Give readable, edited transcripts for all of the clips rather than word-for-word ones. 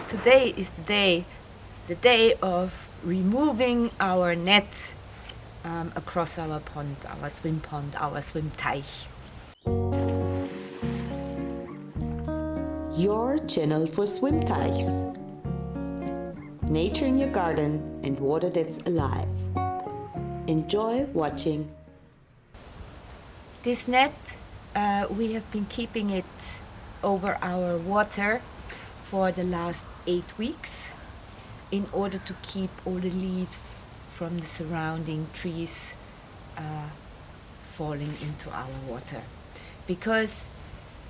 today is the day of removing our net across our pond, our swim pond, our schwimmteich. Your channel for swimteichs. Nature in your garden and water that's alive. Enjoy watching. This net, we have been keeping it over our water for the last 8 weeks in order to keep all the leaves from the surrounding trees falling into our water. Because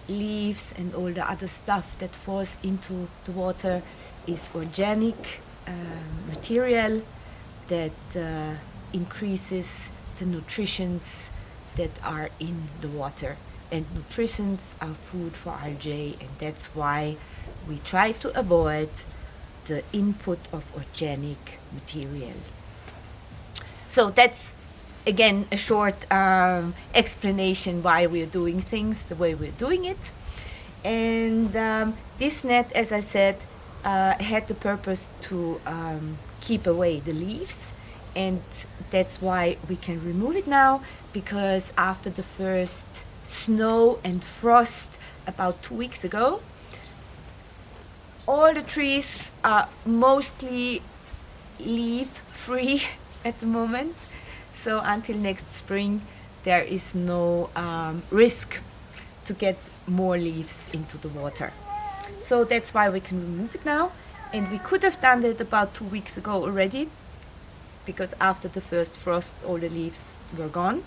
leaves and all the other stuff that falls into the water is organic material that increases the nutritions that are in the water, and nutritions are food for algae, and that's why we try to avoid the input of organic material. So that's again a short explanation why we're doing things the way we're doing it. And this net, as I said, had the purpose to keep away the leaves, and that's why we can remove it now, because after the first snow and frost about 2 weeks ago, all the trees are mostly leaf free at the moment. So until next spring there is no risk to get more leaves into the water. So that's why we can remove it now, and we could have done it about 2 weeks ago already, because after the first frost all the leaves were gone,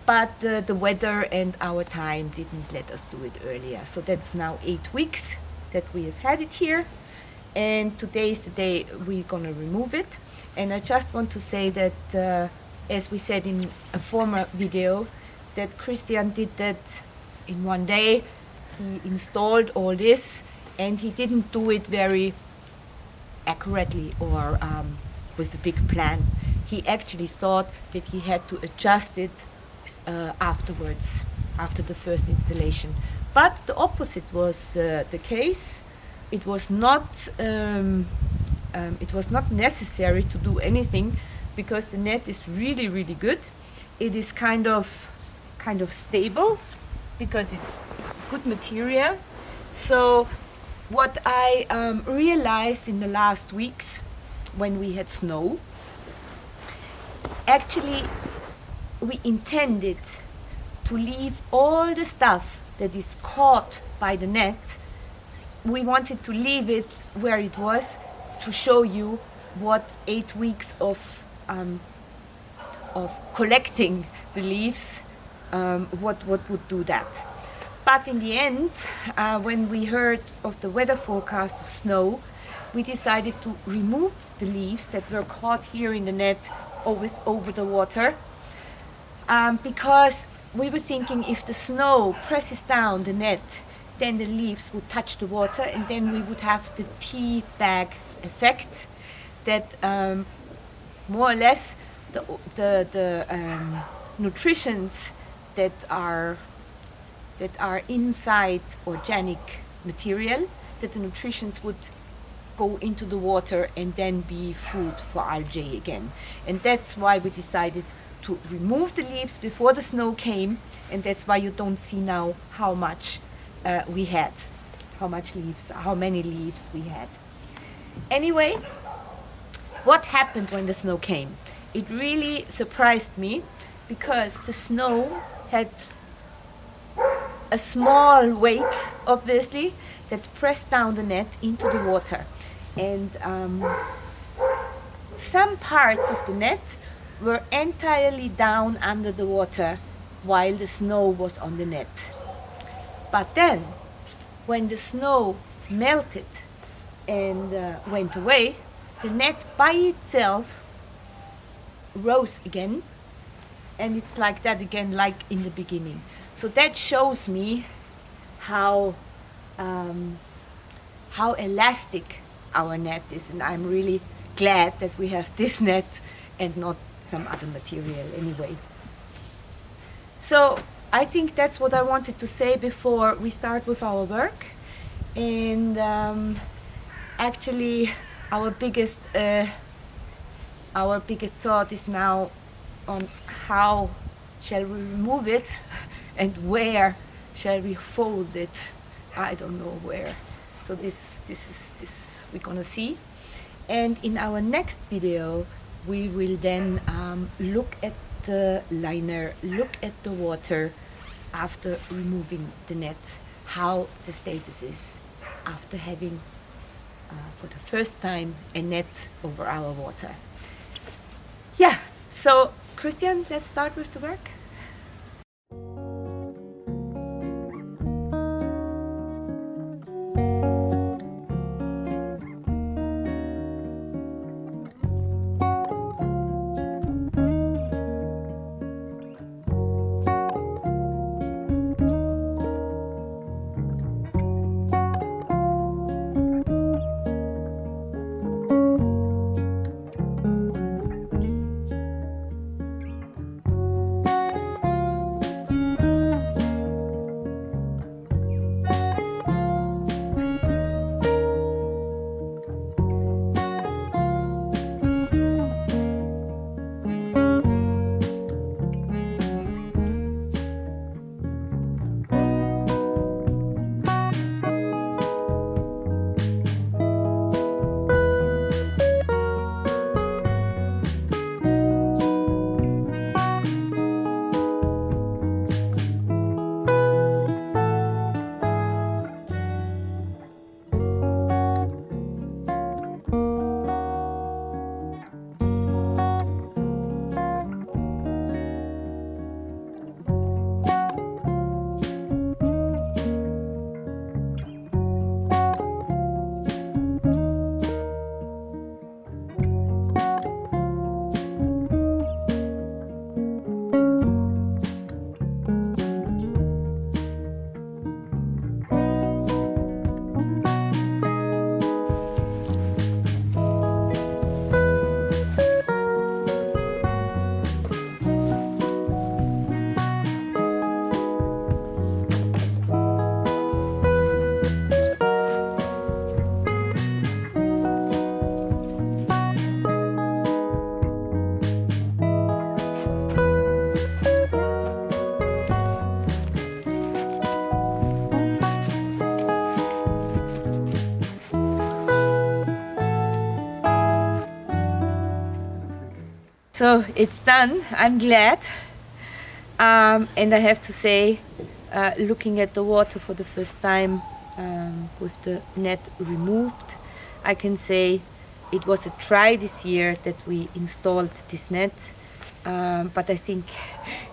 but the weather and our time didn't let us do it earlier. So that's now 8 weeks that we have had it here, and today is the day we're gonna remove it. And I just want to say that as we said in a former video, that Christian did that in one day. He installed all this, and he didn't do it very accurately or with a big plan. He actually thought that he had to adjust it afterwards, after the first installation. But the opposite was the case. It was not necessary to do anything, because the net is really good. It is kind of stable because it's good material. So what I realized in the last weeks when we had snow, actually we intended to leave all the stuff that is caught by the net. We wanted to leave it where it was, to show you what 8 weeks of collecting the leaves, what would do that. But in the end, when we heard of the weather forecast of snow, we decided to remove the leaves that were caught here in the net, always over the water, because we were thinking if the snow presses down the net, then the leaves would touch the water, and then we would have the tea bag effect, that more or less the nutritions that are inside organic material, that the nutritions would go into the water and then be food for algae again. And that's why we decided to remove the leaves before the snow came, and that's why you don't see now how much we had, how many leaves we had. Anyway, what happened when the snow came? It really surprised me, because the snow had a small weight, obviously, that pressed down the net into the water. And some parts of the net were entirely down under the water while the snow was on the net. But then, when the snow melted and went away, the net by itself rose again, and it's like that again, like in the beginning. So that shows me how elastic our net is, and I'm really glad that we have this net and not some other material anyway. So I think that's what I wanted to say before we start with our work. And actually our biggest thought is now on how shall we remove it and where shall we fold it. I don't know where. So this we're gonna see. And in our next video we will then look at the liner, look at the water after removing the net, how the status is after having for the first time a net over our water. Yeah, so Christian, let's start with the work. So it's done. I'm glad. And I have to say, looking at the water for the first time with the net removed, I can say it was a try this year that we installed this net. But I think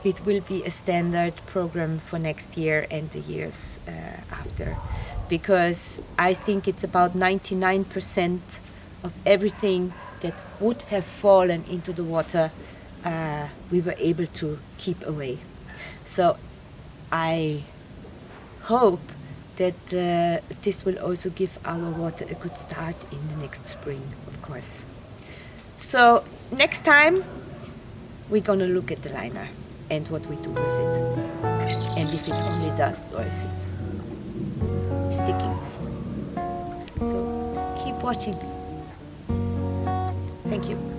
it will be a standard program for next year and the years after, because I think it's about 99% of everything that would have fallen into the water we were able to keep away. So I hope that this will also give our water a good start in the next spring, of course. So next time we're gonna look at the liner and what we do with it, and if it's only dust or if it's sticking. So keep watching. Thank you.